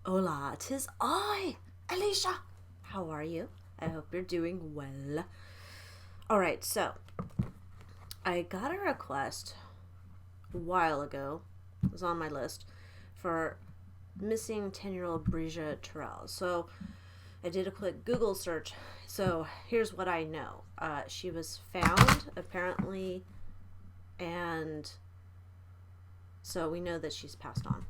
Hola, 'tis I, Alycia. How are you? I hope you're doing well. Alright, so I got a request a while ago, it was on my list, for missing 10-year-old Breasia Terrell. So I did a quick Google search. So here's what I know. She was found, apparently, and so we know that she's passed on.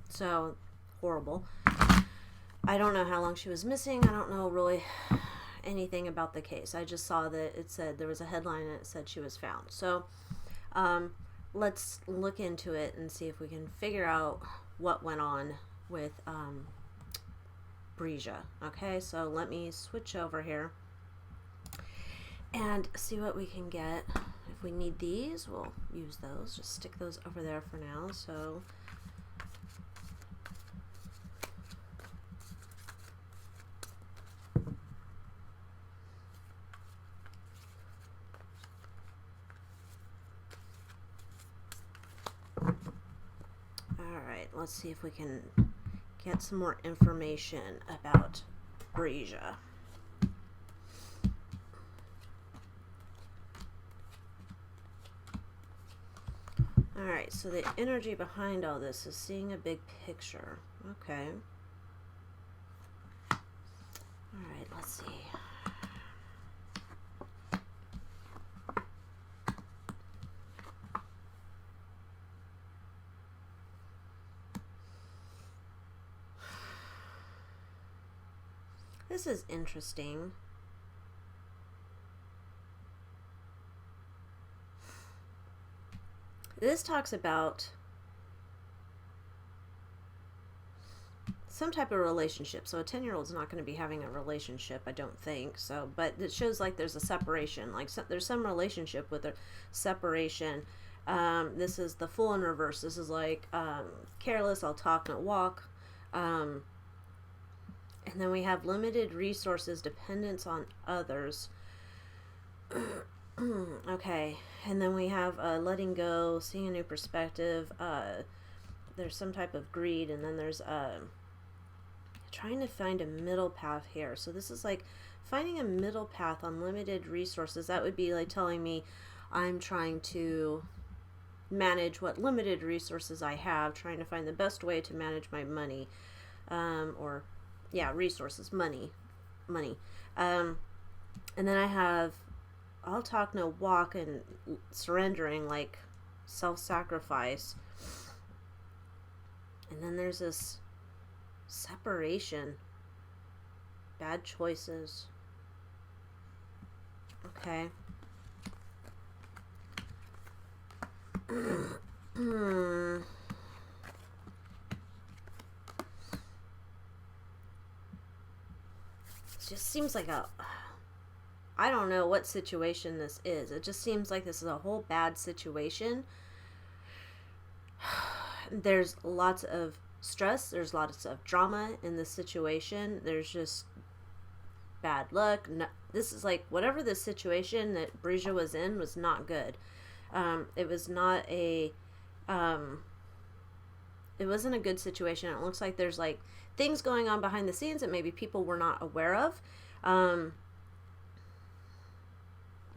So horrible. I don't know how long she was missing. I don't know really anything about the case. I just saw that it said there was a headline and it said she was found. So let's look into it and see if we can figure out what went on with Breasia. Okay, so let me switch over here and see what we can get. If we need these, we'll use those. Just stick those over there for now. So alright, let's see if we can get some more information about Breasia. Alright, so the energy behind all this is seeing a big picture. Okay. Alright, let's see. This is interesting. This talks about some type of relationship. So a 10-year-old is not going to be having a relationship, I don't think. So, but it shows like there's a separation. Like there's some relationship with a separation. This is the Fool in reverse. This is like careless, I'll talk, not walk. And then we have limited resources, dependence on others. Okay, and then we have letting go, seeing a new perspective. There's some type of greed, and then there's trying to find a middle path here. So this is like finding a middle path on limited resources. That would be like telling me I'm trying to manage what limited resources I have, trying to find the best way to manage my money, or yeah, resources, money. And then I have I'll talk, no walk, and surrendering, like self-sacrifice. And then there's this separation, bad choices. Okay. It just seems like I don't know what situation this is. It just seems like this is a whole bad situation. There's lots of stress. There's lots of drama in this situation. There's just bad luck. No, this is like whatever the situation that Breasia was in was not good. It was not a... it wasn't a good situation. It looks like there's like things going on behind the scenes that maybe people were not aware of.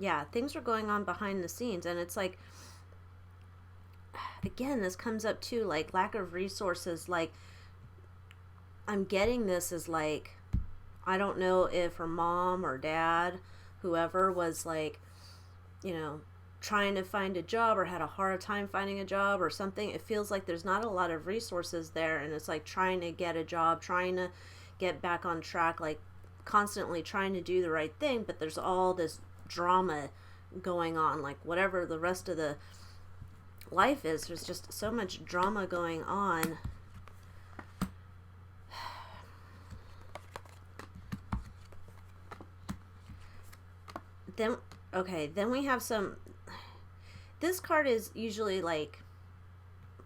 Yeah, things are going on behind the scenes, and it's like, again, this comes up too, like lack of resources. Like, I'm getting this as like, I don't know if her mom or dad, whoever, was like, you know, trying to find a job or had a hard time finding a job or something. It feels like there's not a lot of resources there, and it's like trying to get a job, trying to get back on track, like constantly trying to do the right thing, but there's all this drama going on, like whatever the rest of the life is, there's just so much drama going on. Then we have some, this card is usually like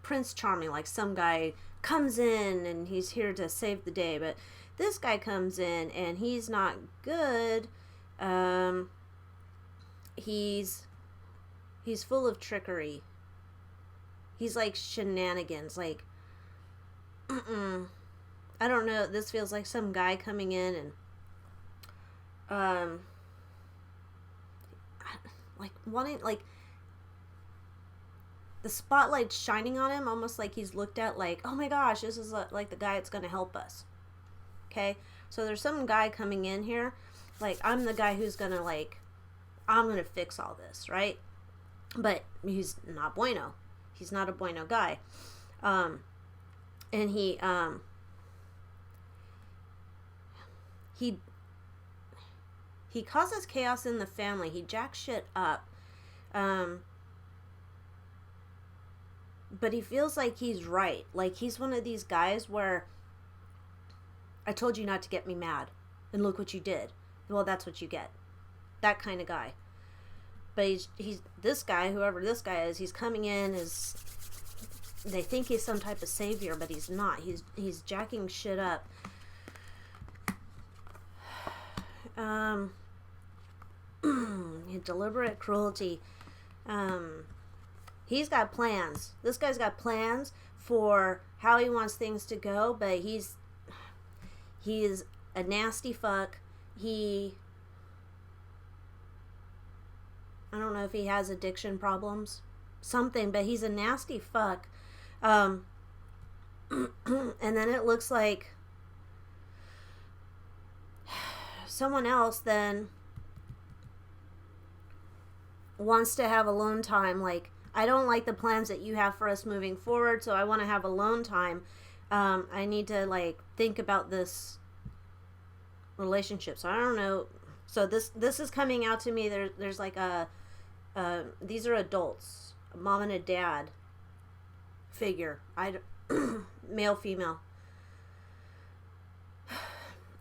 Prince Charming, like some guy comes in and he's here to save the day, but this guy comes in and he's not good. He's full of trickery. He's like shenanigans. Like, I don't know. This feels like some guy coming in and like wanting, like, the spotlight's shining on him, almost like he's looked at like, oh my gosh, this is like the guy that's going to help us. Okay, so there's some guy coming in here, like, I'm the guy who's going to, like, I'm going to fix all this, right? But he's not bueno. He's not a bueno guy. And he causes chaos in the family. He jacks shit up. But he feels like he's right. Like, he's one of these guys where, I told you not to get me mad, and look what you did. Well, that's what you get. That kind of guy. But he's this guy, whoever this guy is, he's coming in as, they think he's some type of savior, but he's not. He's jacking shit up. Deliberate cruelty. He's got plans. This guy's got plans for how he wants things to go, but he's a nasty fuck. I don't know if he has addiction problems, something, but he's a nasty fuck. And then it looks like someone else then wants to have alone time. Like, I don't like the plans that you have for us moving forward, so I want to have alone time. I need to, like, think about this relationship. So I don't know. So this is coming out to me. There's like these are adults, a mom and a dad figure. Male, female.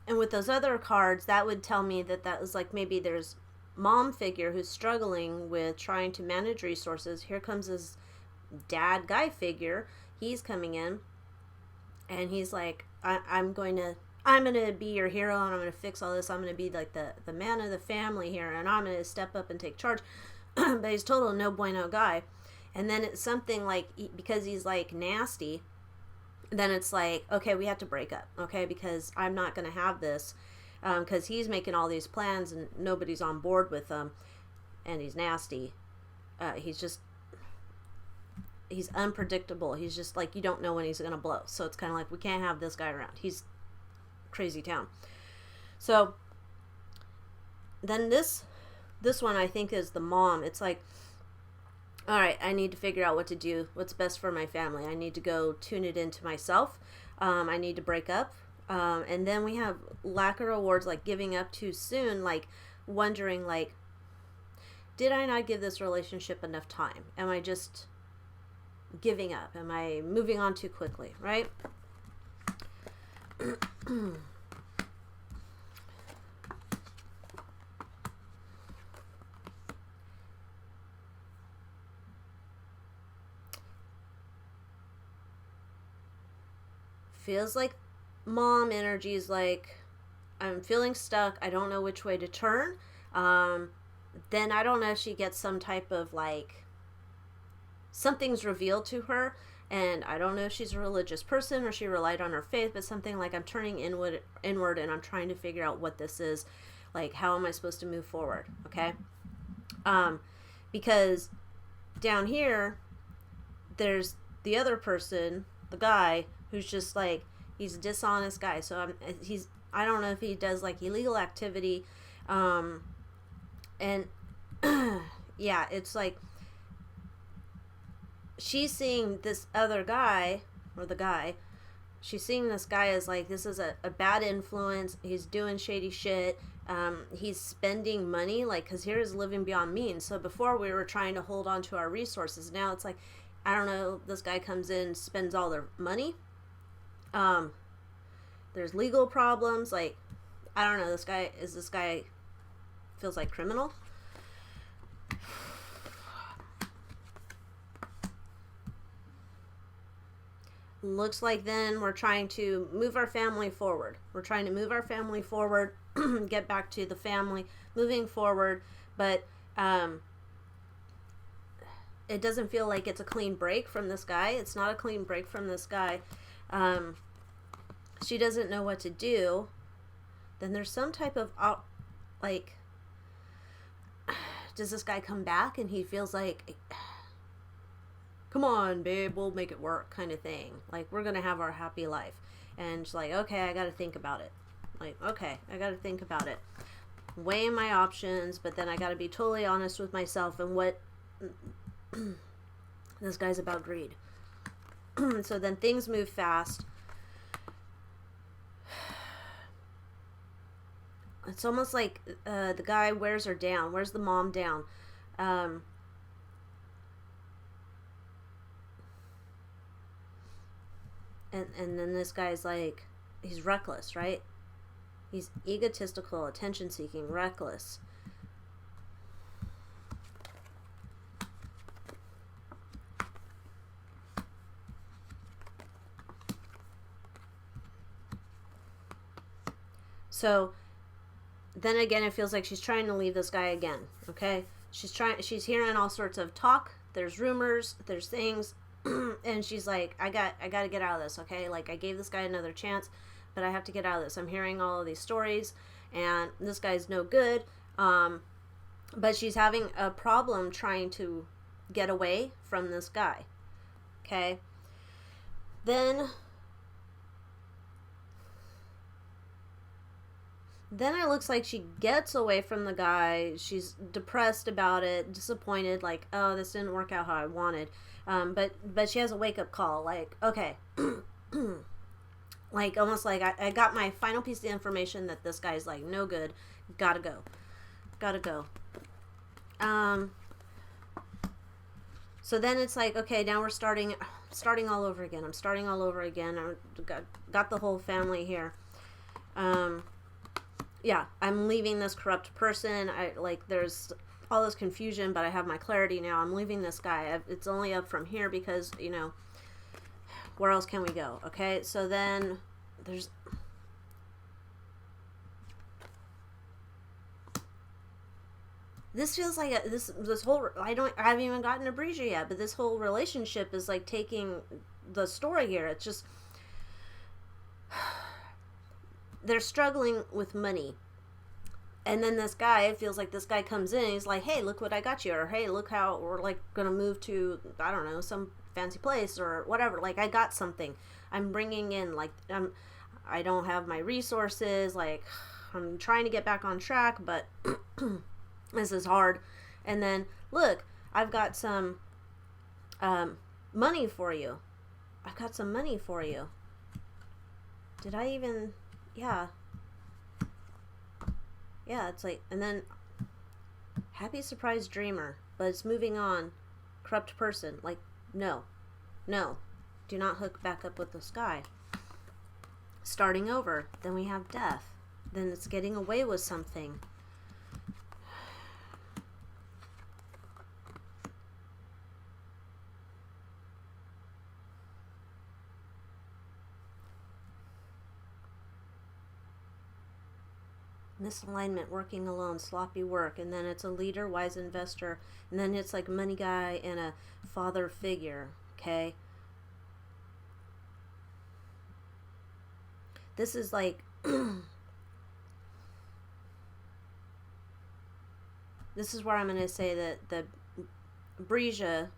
And with those other cards, that would tell me that was like, maybe there's mom figure who's struggling with trying to manage resources. Here comes this dad guy figure. He's coming in, and he's like, I'm gonna be your hero, and I'm gonna fix all this. I'm gonna be like the man of the family here, and I'm gonna step up and take charge. But he's total no bueno guy. And then it's something like, because he's like nasty, then it's like, okay, we have to break up, okay, because I'm not gonna have this. Because he's making all these plans and nobody's on board with them, and he's nasty. He's unpredictable. He's just like, you don't know when he's going to blow. So it's kind of like, we can't have this guy around. He's crazy town. So then this one, I think, is the mom. It's like, all right, I need to figure out what to do, what's best for my family. I need to go tune it into myself. I need to break up. And then we have lack of rewards, like giving up too soon, like wondering, like, did I not give this relationship enough time? Am I just giving up? Am I moving on too quickly, right? Feels like mom energy is like, I'm feeling stuck. I don't know which way to turn. Then I don't know if she gets some type of, like, something's revealed to her, and I don't know if she's a religious person or she relied on her faith, but something like, I'm turning inward and I'm trying to figure out what this is. Like, how am I supposed to move forward? Okay. Because down here, there's the other person, the guy, who's just like, he's a dishonest guy. So I don't know if he does like illegal activity. And yeah, it's like, she's seeing this other guy, or the guy, she's seeing this guy as like, this is a bad influence. He's doing shady shit. He's spending money, like, because here is living beyond means. So before we were trying to hold on to our resources. Now it's like, I don't know, this guy comes in, spends all their money. There's legal problems. Like, I don't know, this guy feels like criminal. Looks like then we're trying to move our family forward. Get back to the family, moving forward. But it doesn't feel like it's a clean break from this guy. It's not a clean break from this guy. She doesn't know what to do. Then there's some type of, like, does this guy come back and he feels like, come on, babe, we'll make it work kind of thing. Like, we're going to have our happy life. And she's like, okay, I got to think about it. Like, okay, I got to think about it. Weighing my options, but then I got to be totally honest with myself and what this guy's about greed. So then things move fast. It's almost like the guy wears her down, wears the mom down. And then this guy's like, he's reckless, right? He's egotistical, attention-seeking, reckless. So then again, it feels like she's trying to leave this guy again, okay? She's hearing all sorts of talk. There's rumors, there's things. And she's like, I got to get out of this, okay? Like, I gave this guy another chance, but I have to get out of this. I'm hearing all of these stories, and this guy's no good. But she's having a problem trying to get away from this guy, okay? Then it looks like she gets away from the guy. She's depressed about it, disappointed, like, oh, this didn't work out how I wanted. But she has a wake-up call, like, okay. Like, almost like I got my final piece of information that this guy's, like, no good. Gotta go. So then it's like, okay, now we're starting all over again. I'm starting all over again. I got the whole family here. Yeah, I'm leaving this corrupt person. There's all this confusion, but I have my clarity now. I'm leaving this guy. It's only up from here because, where else can we go? Okay, so then there's... This feels like this whole... I haven't even gotten to Breasia yet, but this whole relationship is like taking the story here. It's just... They're struggling with money. And then this guy, it feels like this guy comes in and he's like, hey, look what I got you. Or, hey, look how we're, like, going to move to, I don't know, some fancy place or whatever. Like, I got something. I'm bringing in, like, I don't have my resources. Like, I'm trying to get back on track, but this is hard. And then, look, I've got some money for you. I've got some money for you. Did I even... Yeah, it's like, and then happy surprise dreamer, but it's moving on. Corrupt person, like, no, do not hook back up with this guy. Starting over, then we have death, then it's getting away with something. Misalignment, working alone, sloppy work, and then it's a leader, wise investor, and then it's like money guy and a father figure, okay? This is like, this is where I'm going to say that the Breasia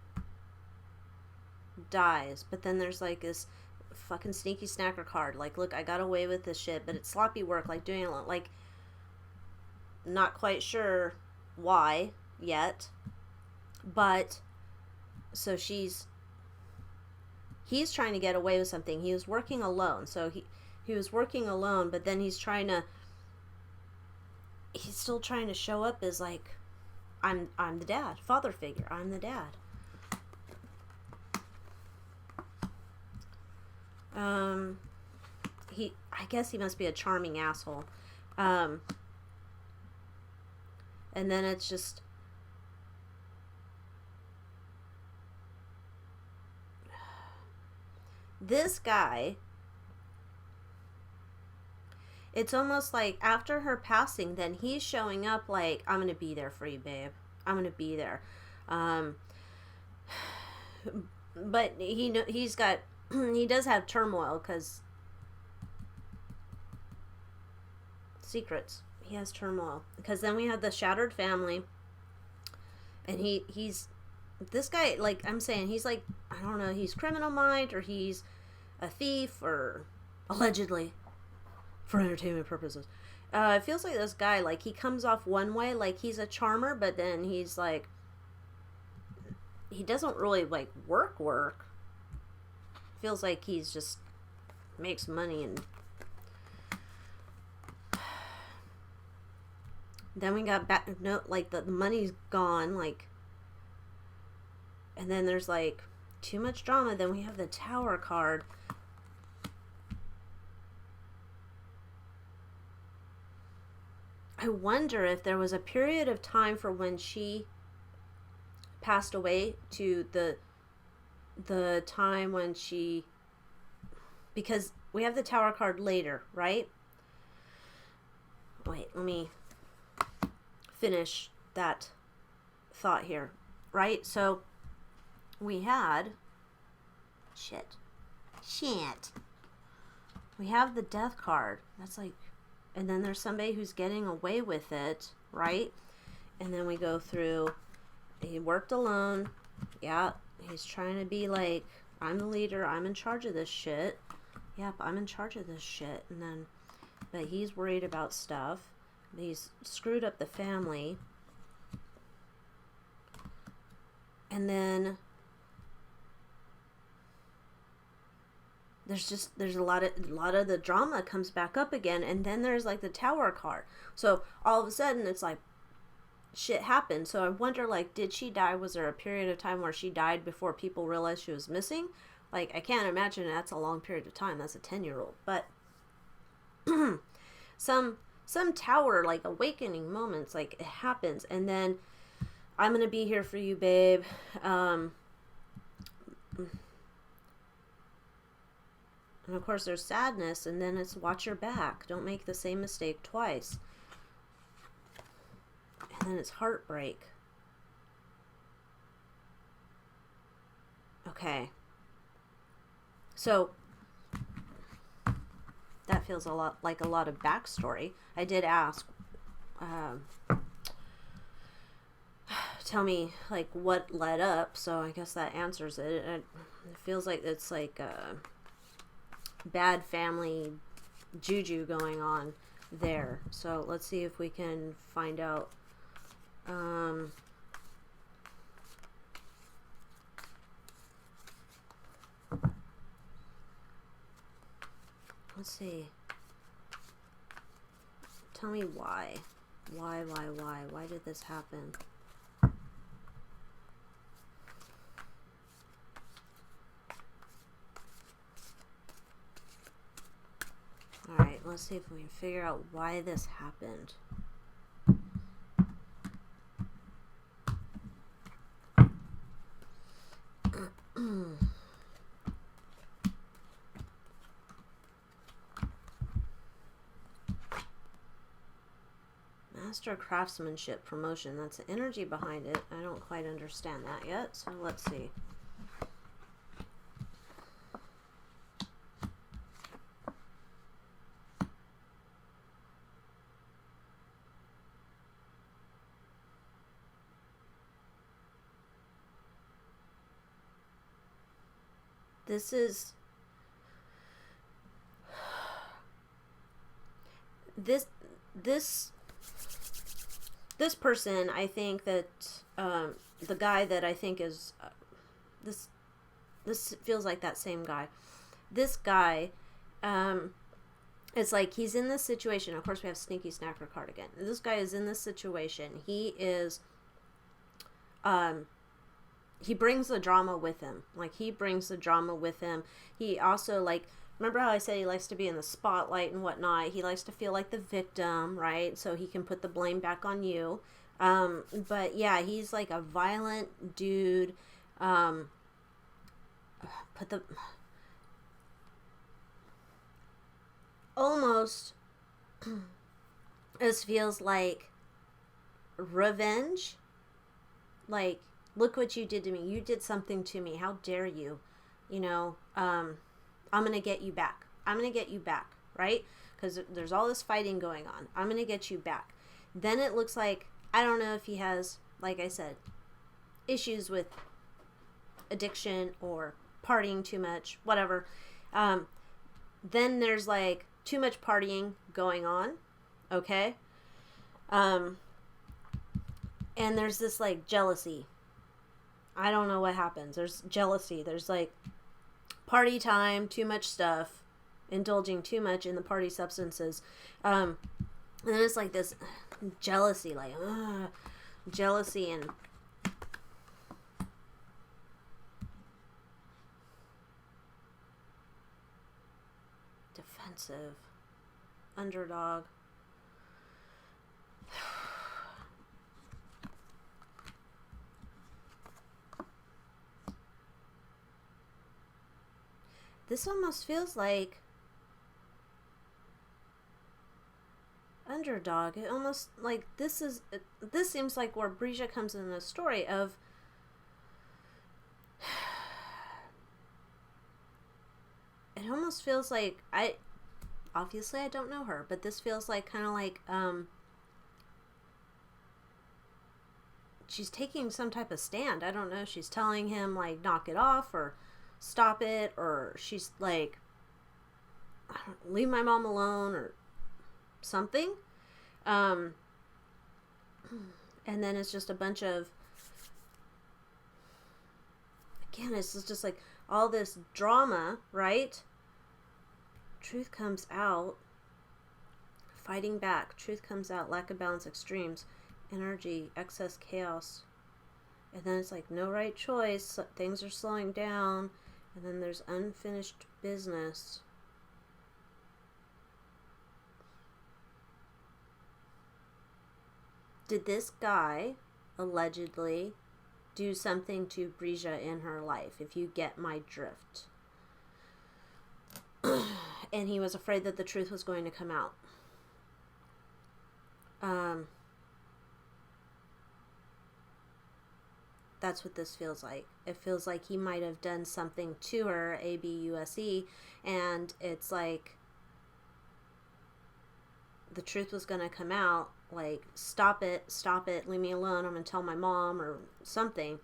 dies, but then there's like this fucking sneaky snacker card, like, look, I got away with this shit, but it's sloppy work, like doing it alone, like, not quite sure why yet, but so he's trying to get away with something. He was working alone, so he was working alone, but then he's still trying to show up as like, I'm the dad, father figure, I'm the dad. I guess he must be a charming asshole. And then it's just, this guy, it's almost like after her passing, then he's showing up like, I'm going to be there for you, babe. I'm going to be there. But he's got he does have turmoil because secrets. He has turmoil because then we have the shattered family, and he's this guy. Like I'm saying, he's like, I don't know. He's criminal mind, or he's a thief, or allegedly for entertainment purposes. It feels like this guy, like he comes off one way, like he's a charmer, but then he's like, he doesn't really like work. Feels like he's just makes money. And then we got back, no, like the money's gone, like, and then there's like too much drama. Then we have the Tower card. I wonder if there was a period of time for when she passed away to the time when she, because we have the Tower card later, right? Wait, let me finish that thought here, right? So we had shit we have the Death card. That's like, and then there's somebody who's getting away with it, right? And then we go through, he worked alone. Yeah, he's trying to be like, I'm the leader, I'm in charge of this shit. Yep, I'm in charge of this shit. And then, but he's worried about stuff. He's screwed up the family. And then there's a lot of the drama comes back up again, and then there's like the Tower card. So all of a sudden it's like shit happened. So I wonder, like, did she die? Was there a period of time where she died before people realized she was missing? Like, I can't imagine that's a long period of time. That's a 10-year-old. But some Tower, like, awakening moments, like, it happens. And then, I'm gonna be here for you, babe. And of course there's sadness, and then it's watch your back. Don't make the same mistake twice. And then it's heartbreak. Okay. So that feels a lot like a lot of backstory. I did ask, tell me like what led up, so I guess that answers it. It feels like it's like bad family juju going on there. So let's see if we can find out. Let's see. Tell me why. Why did this happen? Alright, let's see if we can figure out why this happened. Master Craftsmanship promotion. That's the energy behind it. I don't quite understand that yet, so let's see. This person, I think that the guy that I think is this feels like that same guy. This guy, it's like he's in this situation. Of course, we have Sneaky Snacker card again. This guy is in this situation. He is, he brings the drama with him. Like, he brings the drama with him. He also, like, remember how I said he likes to be in the spotlight and whatnot? He likes to feel like the victim, right? So he can put the blame back on you. But yeah, he's like a violent dude. Almost, this feels like revenge. Like, look what you did to me. You did something to me. How dare you? You know, I'm going to get you back. I'm going to get you back, right? Because there's all this fighting going on. I'm going to get you back. Then it looks like, I don't know if he has, like I said, issues with addiction or partying too much, whatever. Then there's like too much partying going on, okay? And there's this like jealousy. I don't know what happens. There's jealousy. There's like party time, too much stuff, indulging too much in the party substances. And then it's like this jealousy, like jealousy and defensive, underdog. This almost feels like underdog. It almost like this seems like where Breasia comes in the story of it almost feels like obviously I don't know her, but this feels like kind of like she's taking some type of stand. I don't know. She's telling him like knock it off or stop it, or she's like, leave my mom alone or something. And then it's just a bunch of, again, it's just like all this drama, right? Truth comes out, fighting back, truth comes out, lack of balance, extremes, energy, excess, chaos. And then it's like no right choice, things are slowing down. And then there's unfinished business. Did this guy allegedly do something to Breasia in her life, if you get my drift? And he was afraid that the truth was going to come out. That's what this feels like. It feels like he might have done something to her, ABUSE, and it's like the truth was going to come out, like, stop it, leave me alone, I'm going to tell my mom or something.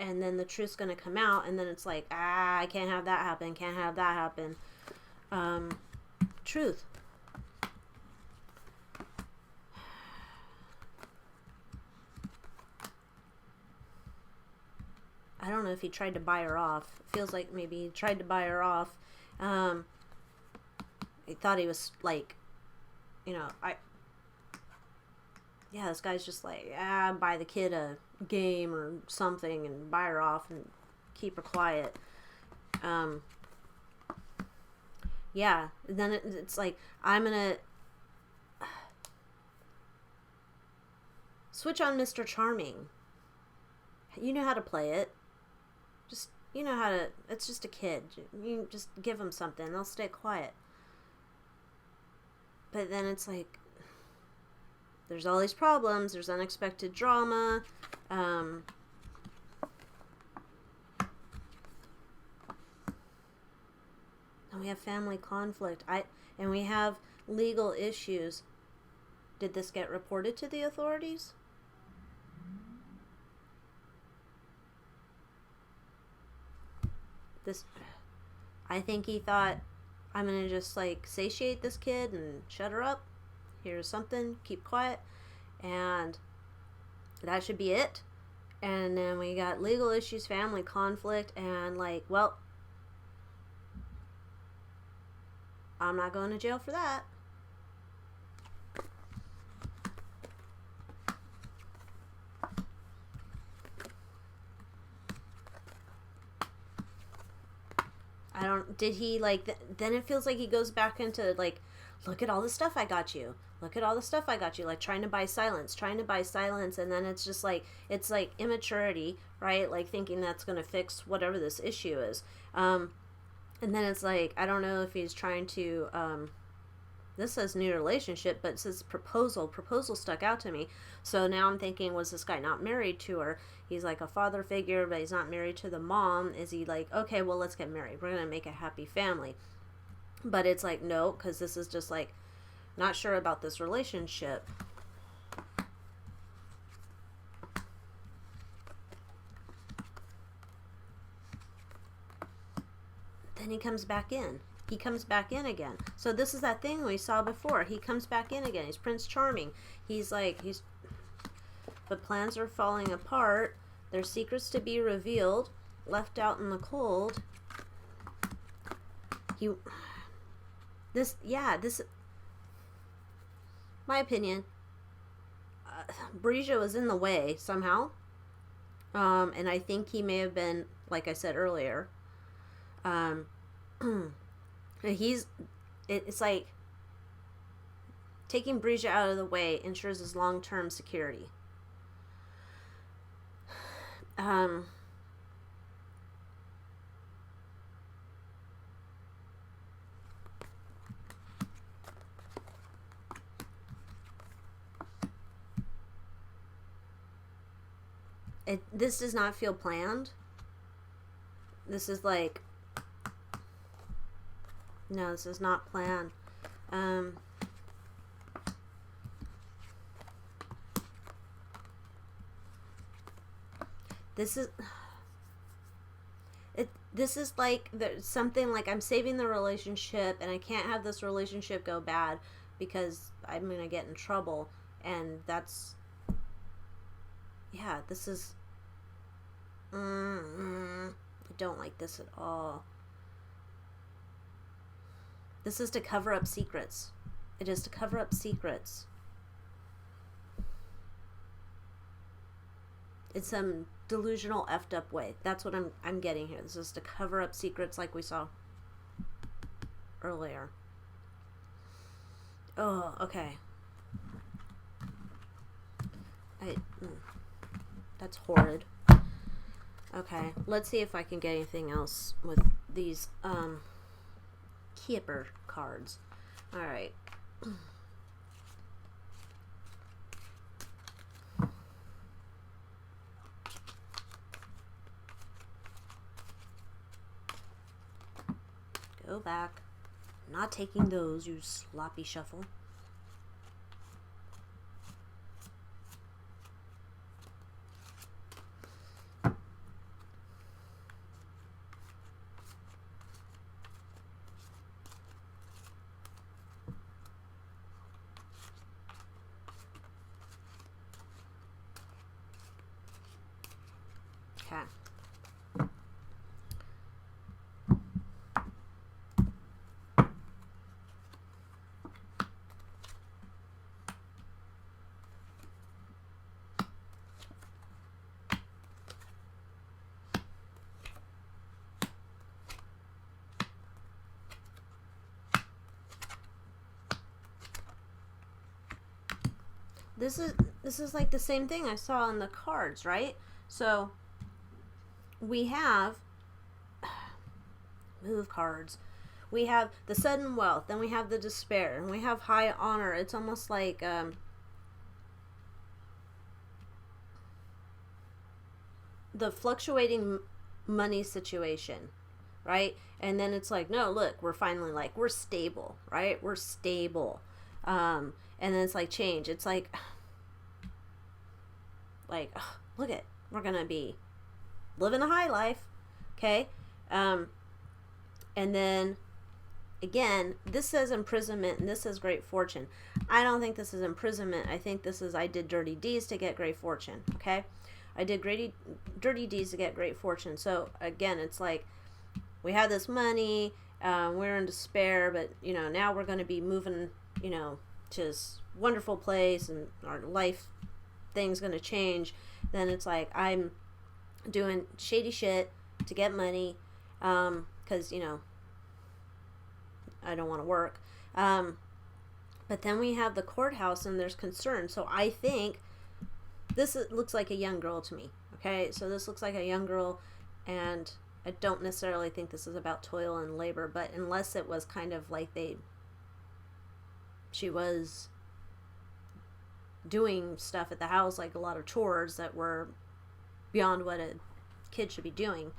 And then the truth's going to come out, and then it's like, I can't have that happen, truth. I don't know if he tried to buy her off. It feels like maybe he tried to buy her off. He thought he was like, this guy's just like, buy the kid a game or something and buy her off and keep her quiet. Then it's like, I'm gonna switch on Mr. Charming. You know how to play it. Just, it's just a kid. You just give them something. They'll stay quiet. But then it's like, there's all these problems. There's unexpected drama. And we have family conflict. And we have legal issues. Did this get reported to the authorities? I think he thought, I'm going to just like satiate this kid and shut her up. Here's something, keep quiet. And that should be it. And then we got legal issues, family conflict, and like, well, I'm not going to jail for that. Did he like, then it feels like he goes back into like, look at all the stuff I got you. Like trying to buy silence. And then it's just like, it's like immaturity, right? Like thinking that's going to fix whatever this issue is. And then it's like, I don't know if he's trying to, This says new relationship, but it says proposal. Proposal stuck out to me. So now I'm thinking, was this guy not married to her? He's like a father figure, but he's not married to the mom. Is he like, okay, well, let's get married. We're going to make a happy family. But it's like, no, because this is just like, not sure about this relationship. Then he comes back in. He comes back in again. So this is that thing we saw before. He comes back in again. He's Prince Charming. But plans are falling apart. There's secrets to be revealed. Left out in the cold. My opinion, Breasia was in the way somehow. And I think he may have been, like I said earlier, it's like taking Breasia out of the way ensures his long-term security. This does not feel planned. This is like, no, this is not planned. This is like something like I'm saving the relationship, and I can't have this relationship go bad because I'm gonna get in trouble, and that's, yeah, this is, I don't like this at all. This is to cover up secrets. It is to cover up secrets. In some delusional, effed up way. That's what I'm getting here. This is to cover up secrets like we saw earlier. Oh, okay. That's horrid. Okay, let's see if I can get anything else with these keeper cards. Alright. Go back. I'm not taking those, you sloppy shuffle. Okay. This is like the same thing I saw on the cards, right? So we have move cards. We have the sudden wealth, then we have the despair, and we have high honor. It's almost like the fluctuating money situation, right? And then it's like, no, look, we're finally like, we're stable, right? We're stable. And then it's like change. It's like look at, we're gonna be living a high life, okay? And then again, this says imprisonment and this says great fortune. I don't think this is imprisonment. I think this is I did dirty deeds to get great fortune, okay? I did dirty deeds to get great fortune. So again, it's like we have this money, we're in despair, but now we're going to be moving, to this wonderful place, and our life thing's going to change. Then it's like I'm doing shady shit to get money, because I don't want to work. But then we have the courthouse, and there's concern. So I think this looks like a young girl to me. Okay, so this looks like a young girl, and I don't necessarily think this is about toil and labor, but unless it was kind of like they she was doing stuff at the house, like a lot of chores that were beyond what a kid should be doing.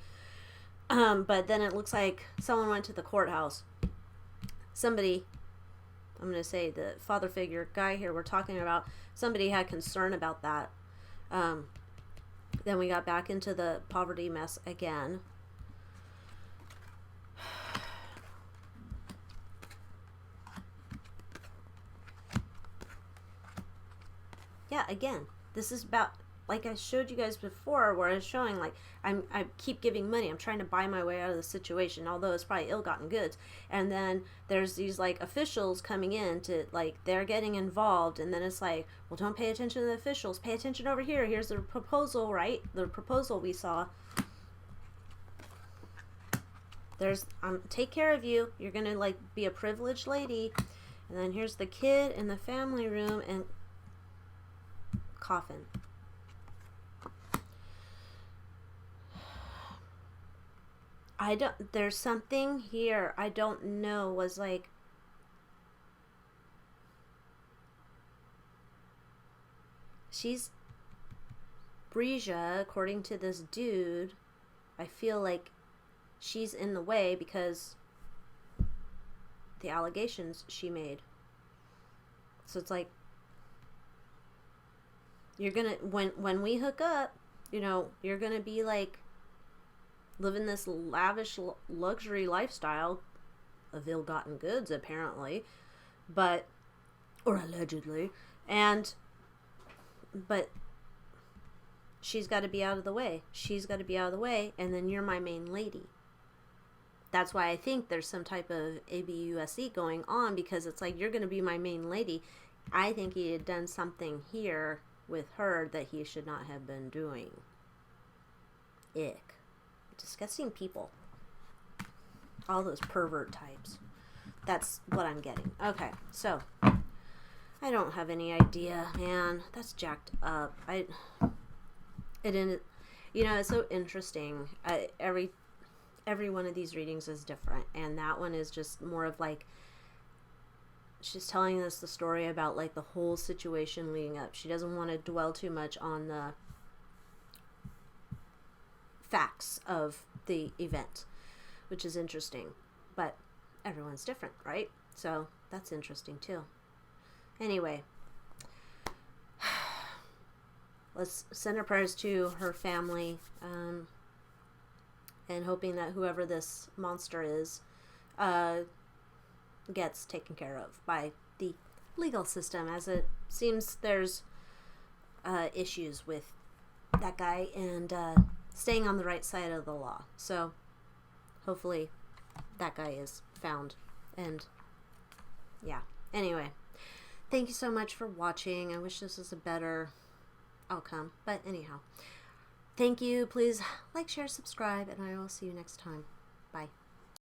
But then it looks like someone went to the courthouse. Somebody, I'm going to say the father figure guy here we're talking about, somebody had concern about that. Then we got back into the poverty mess again. Yeah, again, this is about, like I showed you guys before, where I was showing, like, I keep giving money. I'm trying to buy my way out of the situation, although it's probably ill-gotten goods. And then there's these, like, officials coming in to, like, they're getting involved. And then it's like, well, don't pay attention to the officials. Pay attention over here. Here's the proposal, right? The proposal we saw. There's, take care of you. You're going to, like, be a privileged lady. And then here's the kid in the family room and coffin. There's something here I don't know, was like, she's Breasia, according to this dude. I feel like she's in the way because the allegations she made. So it's like, you're gonna, when we hook up, you know, you're gonna be like living this lavish luxury lifestyle of ill-gotten goods, apparently, but, or allegedly, but she's got to be out of the way. She's got to be out of the way, and then you're my main lady. That's why I think there's some type of ABUSE going on, because it's like, you're going to be my main lady. I think he had done something here with her that he should not have been doing. Ick. Disgusting people. All those pervert types. That's what I'm getting. Okay, so I don't have any idea, man. That's jacked up. It ended, you know, it's so interesting. Every one of these readings is different, and that one is just more of like, she's telling us the story about like the whole situation leading up. She doesn't want to dwell too much on the facts of the event, which is interesting, but everyone's different, right? So that's interesting too. Anyway, let's send our prayers to her family, and hoping that whoever this monster is gets taken care of by the legal system, as it seems there's issues with that guy and staying on the right side of the law. So hopefully that guy is found. And yeah, anyway, thank you so much for watching. I wish this was a better outcome, but anyhow, thank you. Please like, share, subscribe, and I will see you next time. Bye.